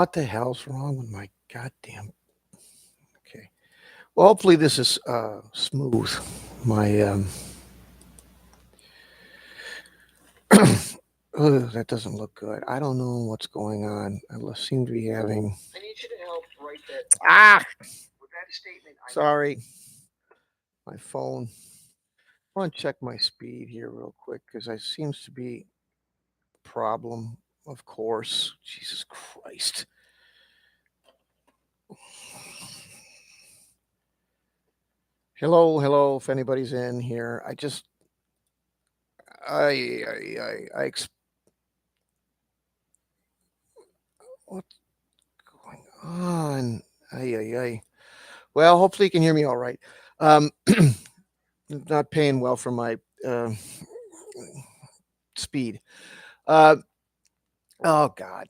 What the hell's wrong with my goddamn? Okay. Well, hopefully this is smooth. My ugh, that doesn't look good. I don't know what's going on. I seem to be having. I need you to help write that. Ah, with that statement. Sorry, my phone. I want to check my speed here real quick because it seems to be a problem. Of course, Jesus Christ. Hello, hello. If anybody's in here, I what's going on? Ay, ay, ay. Well, hopefully you can hear me all right. Um, not paying well for my uh, speed. Uh, oh God,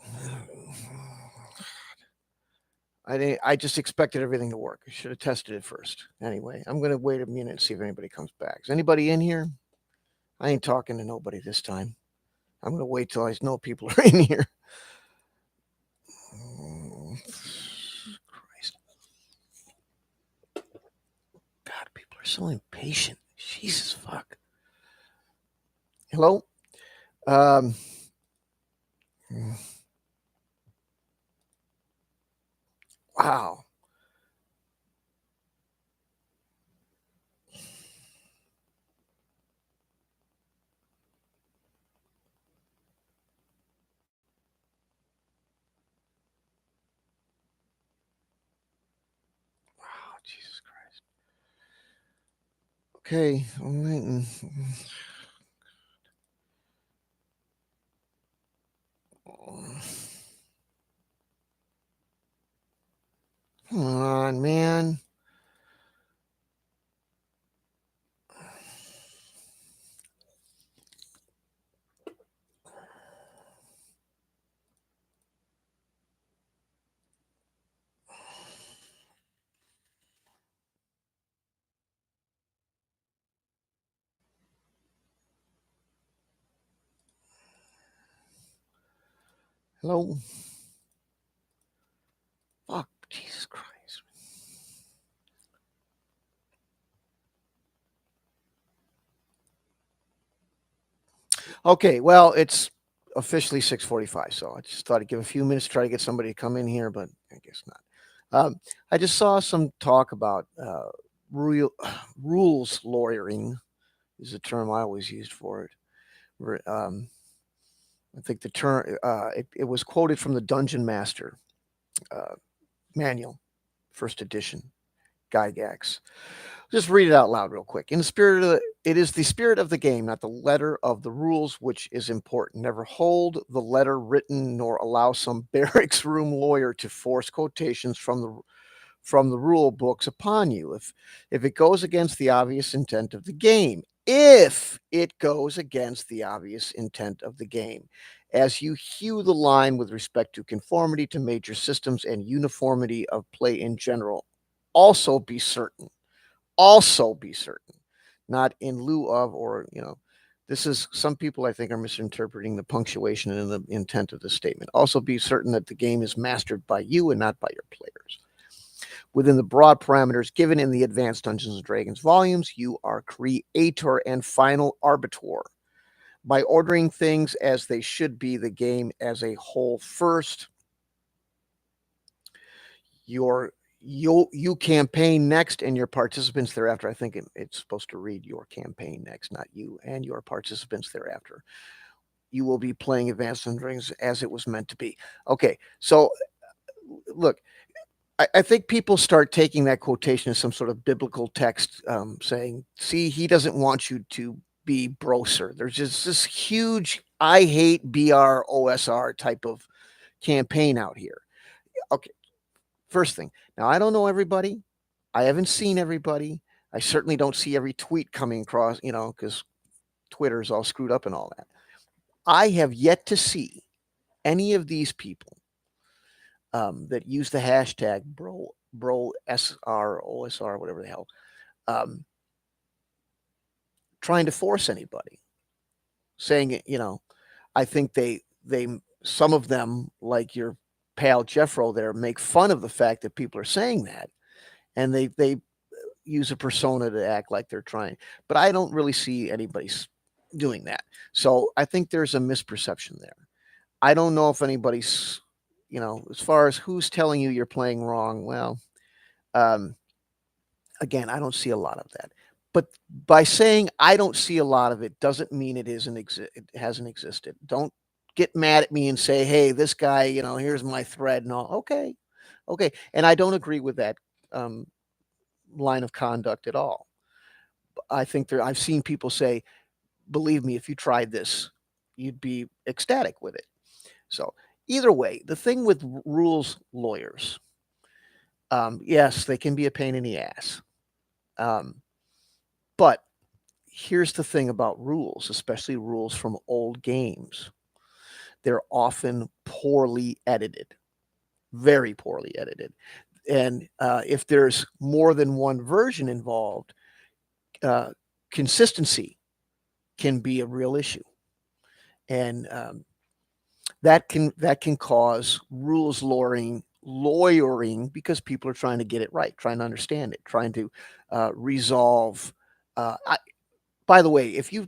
I just expected everything to work. I should have tested it first. Anyway, I'm gonna wait a minute and see if anybody comes back. Is anybody in here? I ain't talking to nobody this time. I'm gonna wait till I know people are in here. Oh, Christ, God, people are so impatient. Jesus fuck. Hello. Um, wow. Wow. Jesus Christ. Okay. I'm waiting. Come on, man. Hello. Fuck. Jesus Christ. Okay. Well, it's officially 6:45, so I just thought I'd give a few minutes to try to get somebody to come in here, but I guess not. I just saw some talk about real rules lawyering is a term I always used for it. I think the term it was quoted from the Dungeon Master uh, manual, first edition, Gygax. Just read it out loud real quick. In the spirit of it is the spirit of the game, not the letter of the rules, which is important. Never hold the letter written, nor allow some barracks room lawyer to force quotations from the rule books upon you. If it goes against the obvious intent of the game, if it goes against the obvious intent of the game, as you hew the line with respect to conformity to major systems and uniformity of play in general, also be certain not in lieu of, or, this is some people I think are misinterpreting the punctuation and the intent of the statement. Also be certain that the game is mastered by you and not by your players. Within the broad parameters given in the Advanced Dungeons and Dragons volumes, you are creator and final arbiter. By ordering things as they should be, the game as a whole first, your you campaign next and your participants thereafter. I think it's supposed to read your campaign next, not you and your participants thereafter. You will be playing Advanced Dungeons and Dragons as it was meant to be. Okay, so look, I think people start taking that quotation as some sort of biblical text, saying, "See, he doesn't want you to be broser." There's just this huge "I hate BROSR" type of campaign out here. Okay, first thing. Now I don't know everybody. I haven't seen everybody. I certainly don't see every tweet coming across, because Twitter's all screwed up and all that. I have yet to see any of these people that use the hashtag bro SR OSR whatever the hell, um, trying to force anybody, saying it. I think they some of them, like your pal Jeffro there make fun of the fact that people are saying that, and they use a persona to act like they're trying. But I don't really see anybody doing that. So I think there's a misperception there. I don't know if anybody's, as far as who's telling you you're playing wrong. Well, um, again, I don't see a lot of that. But by saying I don't see a lot of it doesn't mean it hasn't existed. Don't get mad at me and say, "Hey, this guy, here's my thread," and all. Okay, okay, and I don't agree with that um, line of conduct at all. I think I've seen people say, "Believe me, if you tried this, you'd be ecstatic with it." So either way, the thing with rules lawyers, yes, they can be a pain in the ass. Um, but here's the thing about rules, especially rules from old games. They're often poorly edited, very poorly edited. And if there's more than one version involved, uh, consistency can be a real issue. And that can cause rules lawyering because people are trying to get it right, trying to understand it, trying to resolve. I, by the way, if you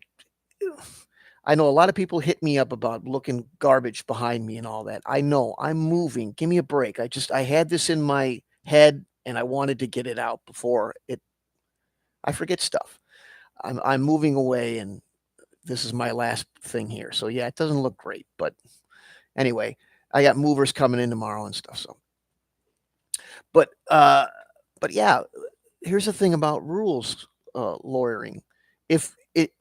I know a lot of people hit me up about looking garbage behind me and all that. I know I'm moving. Give me a break. I had this in my head and I wanted to get it out before I forget stuff. I'm moving away and this is my last thing here. So yeah, it doesn't look great, but anyway, I got movers coming in tomorrow and stuff. So, but but yeah, here's the thing about rules lawyering. If it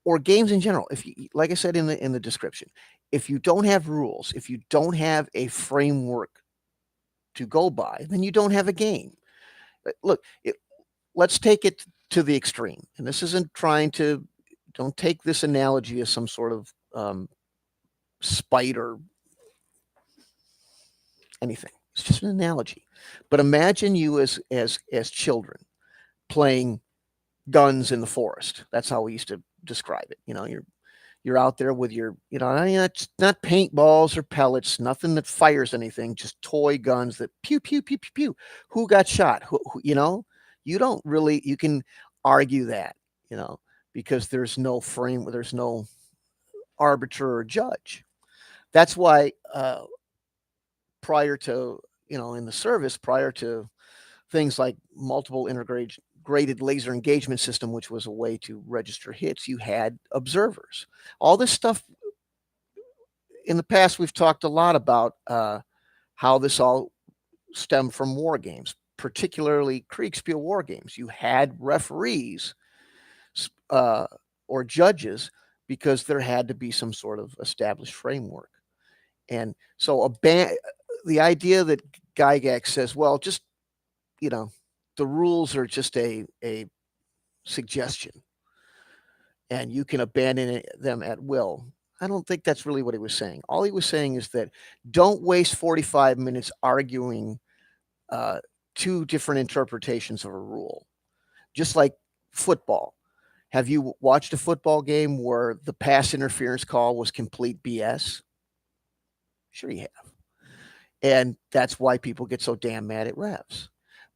or games in general, if you, like I said in the description, if you don't have rules, if you don't have a framework to go by, then you don't have a game. Look, let's take it to the extreme, and this isn't trying to. Don't take this analogy as some sort of spite or anything. It's just an analogy. But imagine you as children playing guns in the forest. That's how we used to describe it. You're out there with your, it's not paintballs or pellets, nothing that fires anything, just toy guns that pew pew pew pew pew. Who got shot? You don't really. You can argue that, you know, because there's no frame, there's no arbiter or judge. That's why prior to in the service, prior to things like multiple integrated graded laser engagement system, which was a way to register hits, you had observers. All this stuff in the past, we've talked a lot about how this all stemmed from war games, particularly Kriegspiel war games. You had referees uh, or judges because there had to be some sort of established framework. And so the idea that Gygax says, well, just, you know, the rules are just a suggestion and you can abandon them at will. I don't think that's really what he was saying. All he was saying is that don't waste 45 minutes arguing uh, two different interpretations of a rule. Just like football. Have you watched a football game where the pass interference call was complete BS? Sure, you have. And that's why people get so damn mad at refs.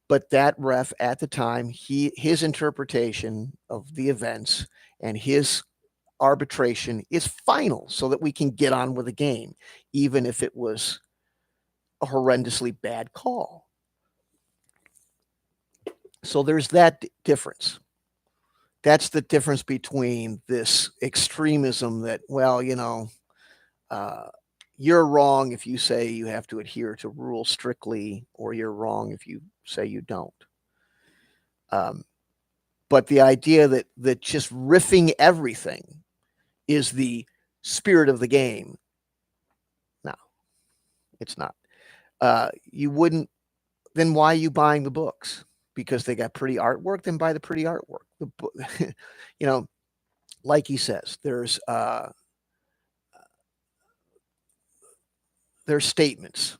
But that ref at the time, his interpretation of the events and his arbitration is final so that we can get on with the game, even if it was a horrendously bad call. So there's that difference. That's the difference between this extremism that, well, uh, you're wrong if you say you have to adhere to rules strictly, or you're wrong if you say you don't. Um, but the idea that just riffing everything is the spirit of the game, no, it's not. You wouldn't. Then why are you buying the books? Because they got pretty artwork. Then buy the pretty artwork. The book, you know, like he says, there's statements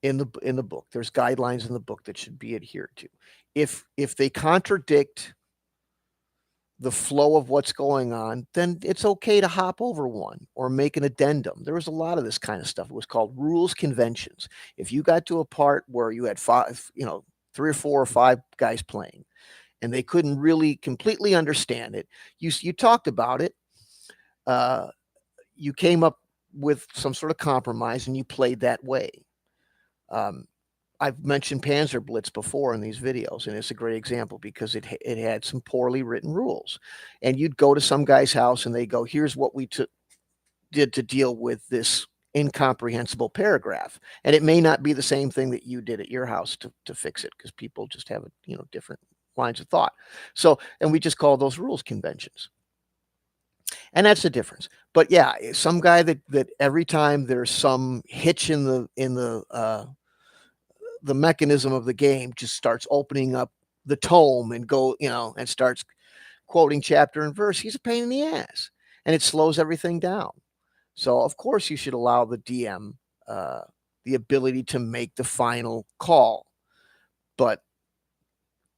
in the book. There's guidelines in the book that should be adhered to. If they contradict the flow of what's going on, then it's okay to hop over one or make an addendum. There was a lot of this kind of stuff. It was called rules conventions. If you got to a part where you had five, 3 or 4 or 5 guys playing, and they couldn't really completely understand it, you talked about it. Uh, you came up with some sort of compromise, and you played that way. Um, I've mentioned Panzer Blitz before in these videos, and it's a great example because it had some poorly written rules. And you'd go to some guy's house, and they go, "Here's what we did to deal with this incomprehensible paragraph," and it may not be the same thing that you did at your house to fix it, because people just have different lines of thought. So, and we just call those rules conventions, and that's the difference. But yeah, some guy that every time there's some hitch in the mechanism of the game, just starts opening up the tome and and starts quoting chapter and verse. He's a pain in the ass, and it slows everything down. So of course you should allow the DM uh, the ability to make the final call. But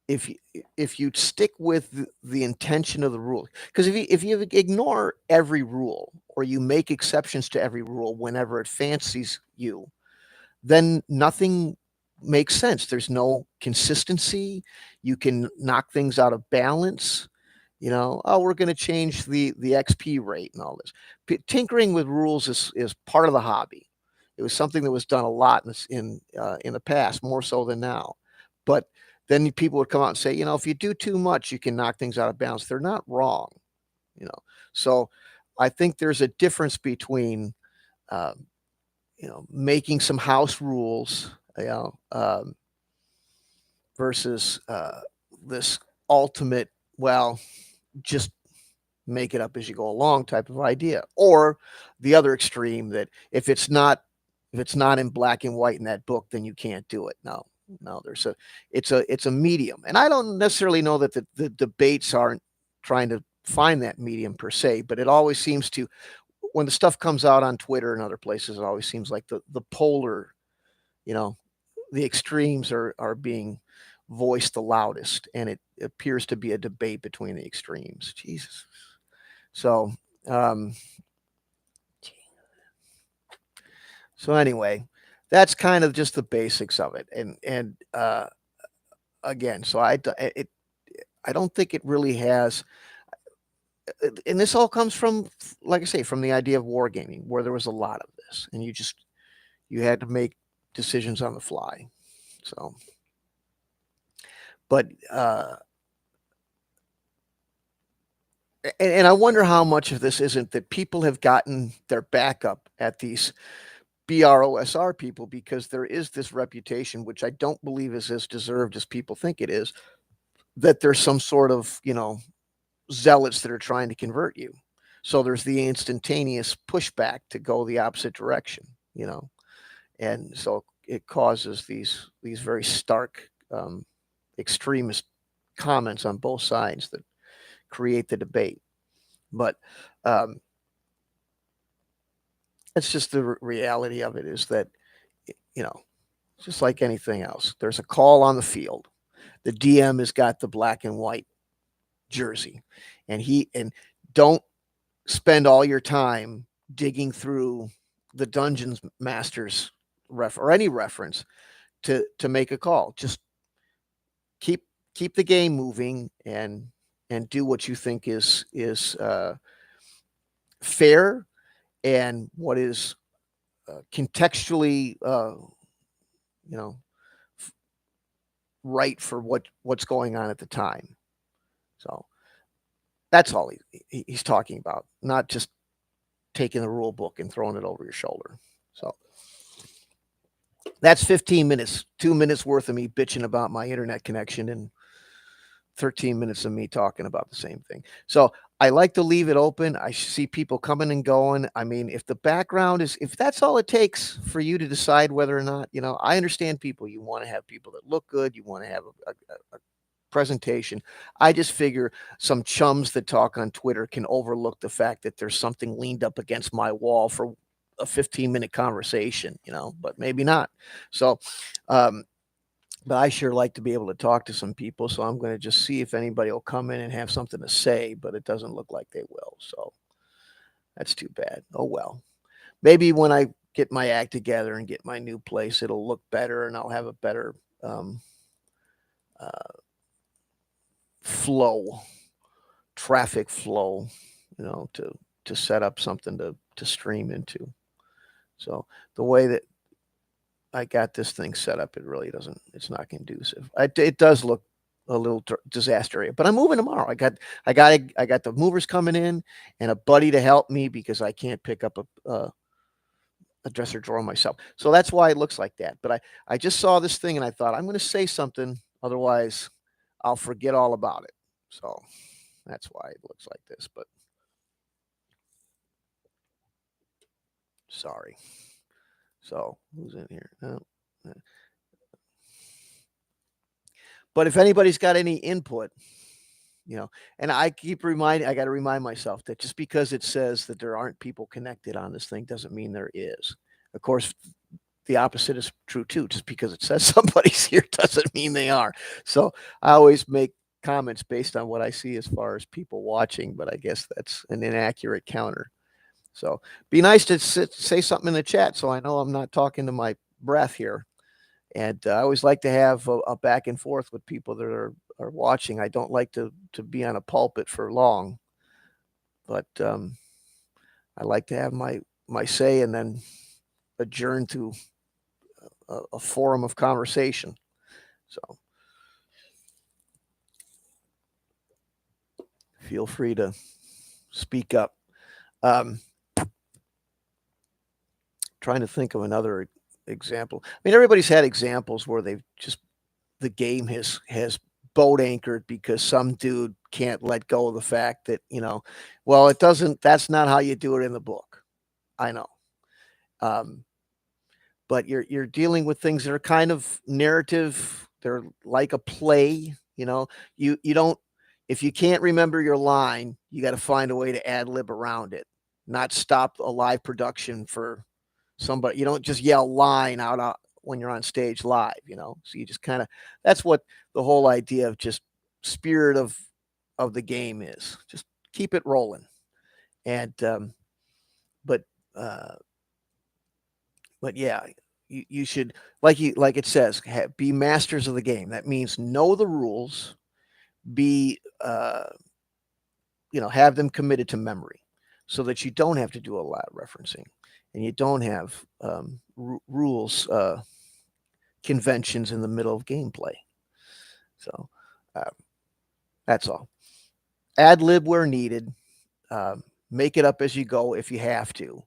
if you, if you stick with the intention of the rule, because if you ignore every rule, or you make exceptions to every rule whenever it fancies you, then nothing makes sense. There's no consistency. You can knock things out of balance. Oh, we're going to change the XP rate and all this. Tinkering with rules is part of the hobby. It was something that was done a lot in the past, more so than now. But then people would come out and say, if you do too much, you can knock things out of balance. They're not wrong, you know. So I think there's a difference between um, making some house rules, versus this ultimate, well, just make it up as you go along type of idea. Or the other extreme, that if it's not in black and white in that book, then you can't do it. No, no, it's a medium. And I don't necessarily know that the debates aren't trying to find that medium per se, but it always seems to, when the stuff comes out on Twitter and other places, it always seems like the polar, you know, the extremes are being voiced the loudest, and it appears to be a debate between the extremes. Jesus. So, um, so anyway, that's kind of just the basics of it. And again, so I don't think it really has. And this all comes from, like I say, from the idea of wargaming, where there was a lot of this, and you had to make decisions on the fly. So, but and I wonder how much of this isn't that people have gotten their backup at these BROSR people, because there is this reputation, which I don't believe is as deserved as people think it is, that there's some sort of, zealots that are trying to convert you. So there's the instantaneous pushback to go the opposite direction, and so it causes these very stark, extremist comments on both sides that create the debate. But um, it's just the reality of it, is that, you know, just like anything else, there's a call on the field. The DM has got the black and white jersey, and don't spend all your time digging through the Dungeons Masters or any reference to make a call. Just keep keep the game moving, and do what you think is fair, and what is contextually you know right for what's going on at the time. So that's all he's talking about, not just taking the rule book and throwing it over your shoulder. So that's 15 minutes, 2 minutes worth of me bitching about my internet connection, and 13 minutes of me talking about the same thing. So I like to leave it open. I see people coming and going. I mean, if the background if that's all it takes for you to decide whether or not, I understand people. You want to have people that look good. You want to have a presentation. I just figure some chums that talk on Twitter can overlook the fact that there's something leaned up against my wall for a 15-minute conversation, but maybe not. So, um, but I sure like to be able to talk to some people, so I'm gonna just see if anybody will come in and have something to say, but it doesn't look like they will, so that's too bad. Oh, well. Maybe when I get my act together and get my new place, it'll look better and I'll have a better, um, uh, flow, traffic flow, to set up something to stream into. So, the way that I got this thing set up, it really doesn't. It's not conducive. It does look a little disaster area, but I'm moving tomorrow. I got the movers coming in and a buddy to help me because I can't pick up a dresser drawer myself. So that's why it looks like that. But I just saw this thing and I thought I'm going to say something, otherwise I'll forget all about it. So that's why it looks like this. But sorry. So who's in here? No. But if anybody's got any input, and I got to remind myself that just because it says that there aren't people connected on this thing doesn't mean there is. Of course, the opposite is true too. Just because it says somebody's here doesn't mean they are. So I always make comments based on what I see as far as people watching, but I guess that's an inaccurate counter. So be nice to say something in the chat so I know I'm not talking to my breath here. And I always like to have a back and forth with people that are watching. I don't like to be on a pulpit for long, but I like to have my say and then adjourn to a forum of conversation. So feel free to speak up. Um, Trying to think of another example. I mean, everybody's had examples where they've just the game has boat anchored because some dude can't let go of the fact that well, it doesn't. That's not how you do it in the book. I know. Um, but you're dealing with things that are kind of narrative. They're like a play. You don't if you can't remember your line, you got to find a way to ad lib around it, not stop a live production for somebody. You don't just yell line out when you're on stage live. So you just kind of that's what the whole idea of just spirit of the game is. Just keep it rolling, and but uh, but yeah, you should like it says be masters of the game. That means know the rules, be have them committed to memory, so that you don't have to do a lot of referencing, and you don't have rules conventions in the middle of gameplay. So uh, that's all. Ad lib where needed. Make it up as you go if you have to.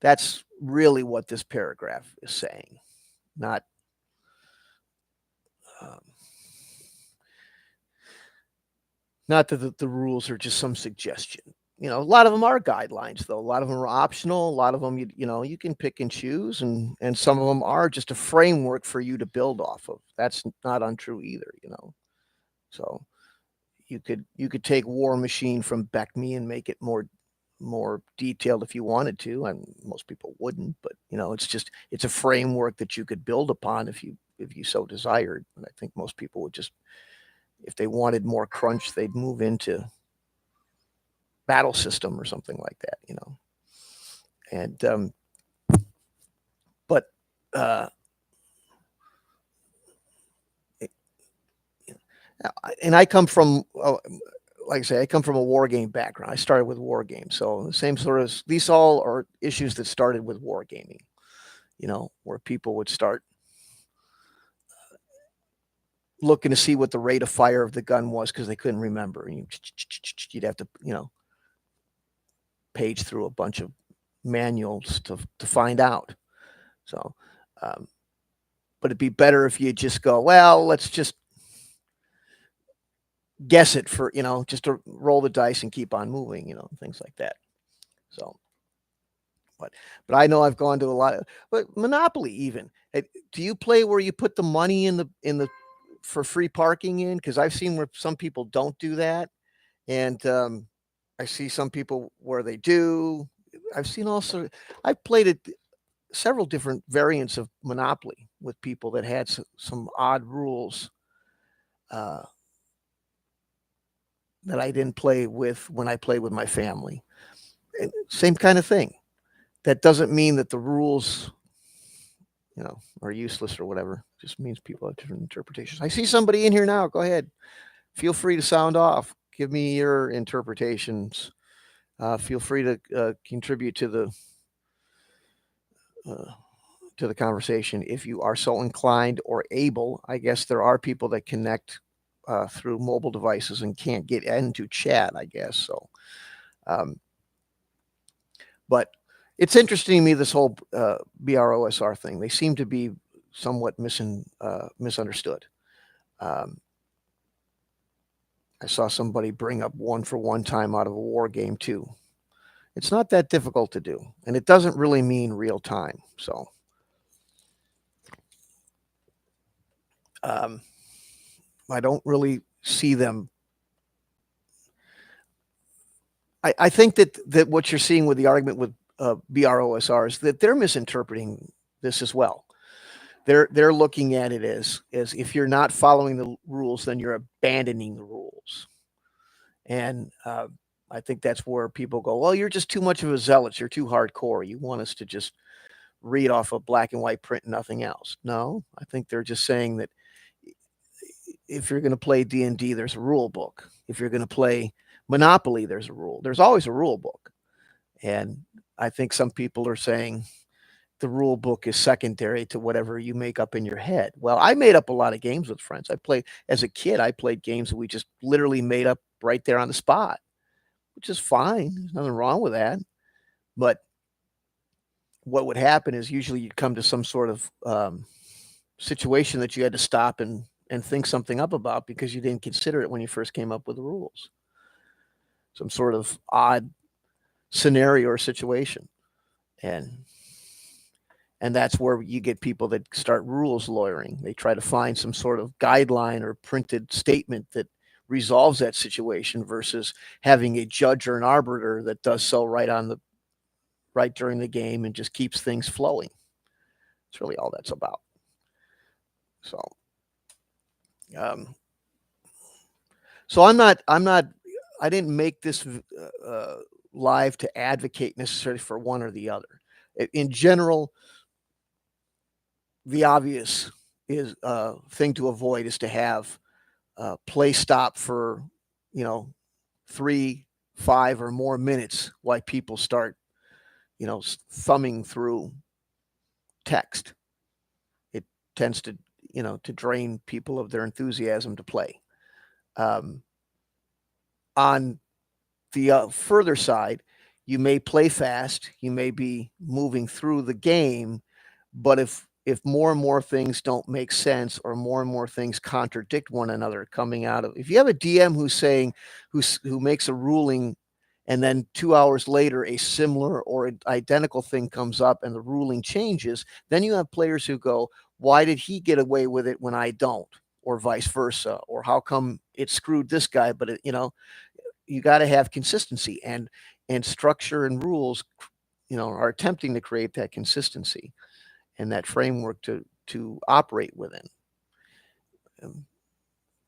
That's really what this paragraph is saying. Not um, not that the rules are just some suggestion. A lot of them are guidelines, though. A lot of them are optional. A lot of them, you can pick and choose, and some of them are just a framework for you to build off of. That's not untrue either. So you could take War Machine from Beckme and make it more detailed if you wanted to, and most people wouldn't, but it's a framework that you could build upon if you so desired. And I think most people would just, if they wanted more crunch, they'd move into Battle System or something like that. And but uh and I come from like I say, I come from a war game background. I started with war games, so the same sort of these all are issues that started with war gaming. Where people would start looking to see what the rate of fire of the gun was because they couldn't remember. And you'd have to, page through a bunch of manuals to find out. So, um, but it'd be better if you just go, well, let's just guess it for, just to roll the dice and keep on moving, things like that. So, but I know I've gone to a lot of, but Monopoly even. Do you play where you put the money in the for free parking in? Because I've seen where some people don't do that, and I see some people where they do. I've seen also. I've played it several different variants of Monopoly with people that had some odd rules uh, that I didn't play with when I played with my family. And same kind of thing. That doesn't mean that the rules, are useless or whatever. It just means people have different interpretations. I see somebody in here now. Go ahead. Feel free to sound off. Give me your interpretations. Feel free to contribute uh, to the conversation if you are so inclined or able. I guess there are people that connect through mobile devices and can't get into chat. I guess so. Um, but it's interesting to me, this whole BROSR thing. They seem to be somewhat misunderstood. Um, I saw somebody bring up one for one time out of a war game too. It's not that difficult to do, and it doesn't really mean real time. So, um, I don't really see them. I think that what you're seeing with the argument with BROSR is that they're misinterpreting this as well. They're looking at it as if you're not following the rules, then you're abandoning the rules. And I think that's where people go, well, you're just too much of a zealot. You're too hardcore. You want us to just read off a black and white print and nothing else. No, I think they're just saying that if you're going to play D&D, there's a rule book. If you're going to play Monopoly, there's a rule. There's always a rule book. And I think some people are saying the rule book is secondary to whatever you make up in your head. Well, I made up a lot of games with friends. I played as a kid, I played games that we just literally made up right there on the spot, which is fine. There's nothing wrong with that. But what would happen is usually you'd come to some sort of situation that you had to stop and think something up about because you didn't consider it when you first came up with the rules. Some sort of odd scenario or situation. And that's where you get people that start rules lawyering. They try to find some sort of guideline or printed statement that resolves that situation versus having a judge or an arbiter that does so right during the game and just keeps things flowing. It's really all that's about. So, um, so I didn't make this live to advocate necessarily for one or the other. In general, the obvious is thing to avoid is to have play stop for, you know, 3, 5 or more minutes while people start, thumbing through text. It tends to, to drain people of their enthusiasm to play. On the further side, you may play fast, you may be moving through the game, but if more and more things don't make sense or more and more things contradict one another coming out of, if you have a DM who's saying who makes a ruling and then 2 hours later a similar or identical thing comes up and the ruling changes, then you have players who go, why did he get away with it when I don't, or vice versa, or how come it screwed this guy but you got to have consistency, and structure and rules are attempting to create that consistency and that framework to operate within.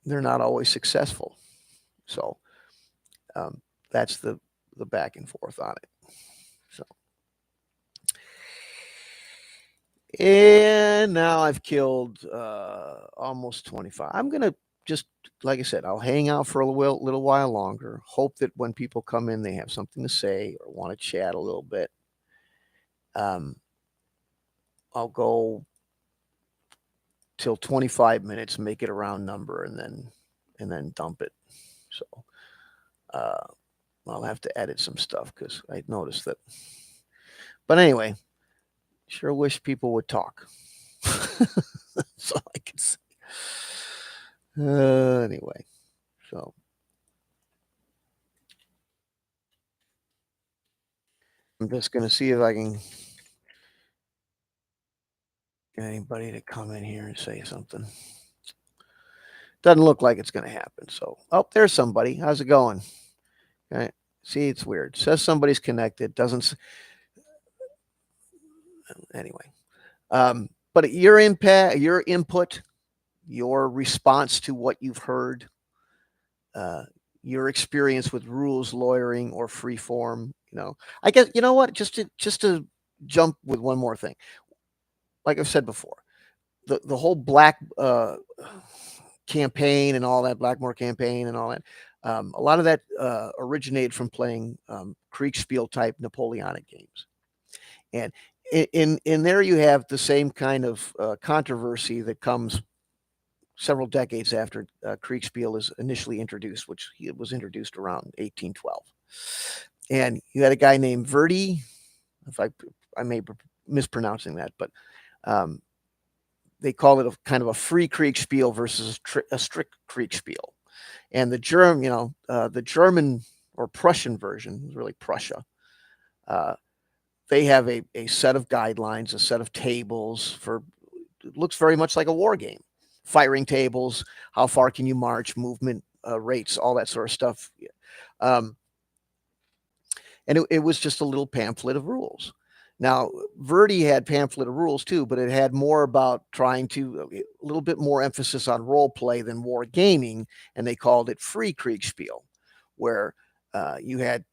They're not always successful. So that's the back and forth on it. So, and now I've killed almost 25. I'm gonna just, like I said, I'll hang out for a little while longer. Hope that when people come in, they have something to say or want to chat a little bit. I'll go till 25 minutes, make it a round number, and then dump it. So I'll have to edit some stuff because I noticed that. But anyway, sure wish people would talk. That's all I can say. Anyway, so I'm just going to see if I can get anybody to come in here and say something. Doesn't look like it's going to happen. So, oh, there's somebody. How's it going? Okay. See, it's weird. Says somebody's connected. Doesn't. Anyway, but your impact, your input, your response to what you've heard, uh, your experience with rules lawyering or free form. I guess you know what. Just to jump with one more thing, like I've said before, the whole black campaign and all that Blackmore campaign and all that. A lot of that originated from playing Kriegspiel type Napoleonic games, and in there you have the same kind of controversy that comes several decades after Kriegspiel is initially introduced, which it was introduced around 1812. And you had a guy named Verdi, if I may be mispronouncing that, but um, they call it a kind of a free Kriegspiel versus a strict Kriegspiel. And the German or Prussian version, really Prussia, uh, they have a set of guidelines, a set of tables for. It looks very much like a war game. Firing tables, how far can you march, movement rates, all that sort of stuff. Um, and it was just a little pamphlet of rules. Now, Verdi had pamphlet of rules too, but it had more about trying to a little bit more emphasis on role play than war gaming, and they called it free Kriegspiel, where you had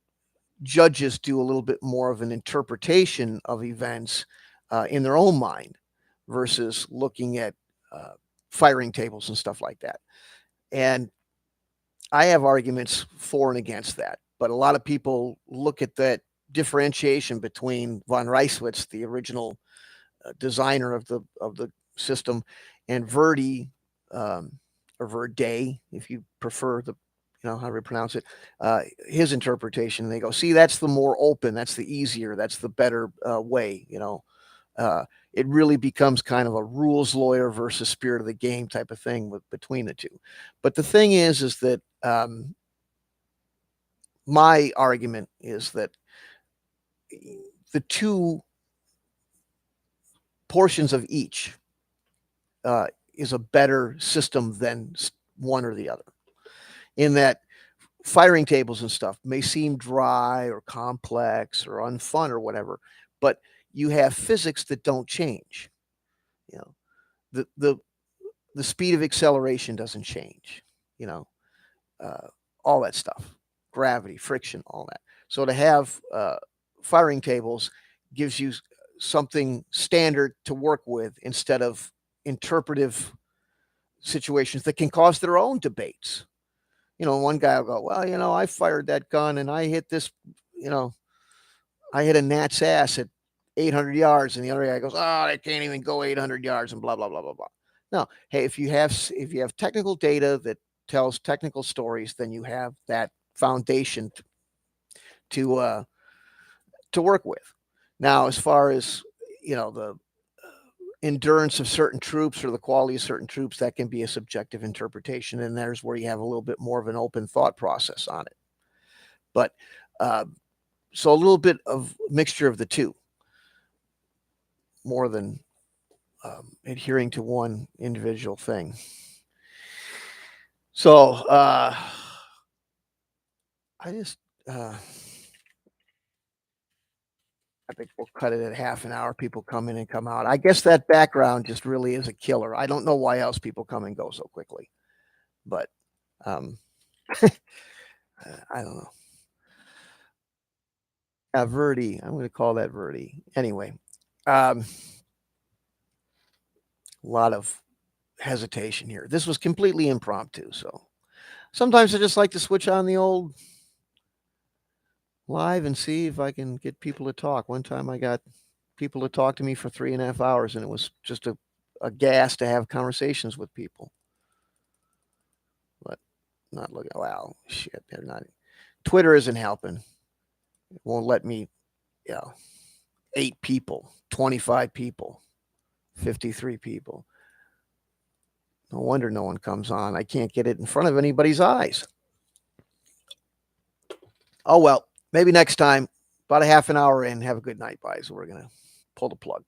judges do a little bit more of an interpretation of events in their own mind versus looking at uh, firing tables and stuff like that. And I have arguments for and against that, but a lot of people look at that differentiation between von Reiswitz, the original designer of the system, and Verdi, or Verday, if you prefer how to pronounce it, his interpretation. They go, see, that's the more open, that's the easier, that's the better way. It really becomes kind of a rules lawyer versus spirit of the game type of thing between the two. But the thing is that my argument is that the two portions of each is a better system than one or the other. In that firing tables and stuff may seem dry or complex or unfun or whatever, but you have physics that don't change. You know, the the speed of acceleration doesn't change. You know, uh, all that stuff, gravity, friction, all that. So to have firing tables gives you something standard to work with instead of interpretive situations that can cause their own debates. One guy will go, well, I fired that gun and I hit this, you know, I hit a gnat's ass at 800 yards. And the other guy goes, oh, they can't even go 800 yards and blah, blah, blah, blah, blah. No, hey, if you have technical data that tells technical stories, then you have that foundation to to work with. Now, as far as the endurance of certain troops or the quality of certain troops, that can be a subjective interpretation, and there's where you have a little bit more of an open thought process on it. But so a little bit of mixture of the two, more than adhering to one individual thing. So I just I think we'll cut it at half an hour. People come in and come out. I guess that background just really is a killer. I don't know why else people come and go so quickly, but um, I don't know. Verdi. I'm going to call that Verdi. Anyway, a lot of hesitation here. This was completely impromptu, so sometimes I just like to switch on the old live and see if I can get people to talk. One time I got people to talk to me for 3.5 hours, and it was just a gas to have conversations with people. But not looking. Wow, shit, they're not. Twitter isn't helping. It won't let me. 8 people, 25 people, 53 people. No wonder no one comes on. I can't get it in front of anybody's eyes. Oh well, maybe next time. About a half an hour in. Have a good night, guys. We're gonna pull the plug.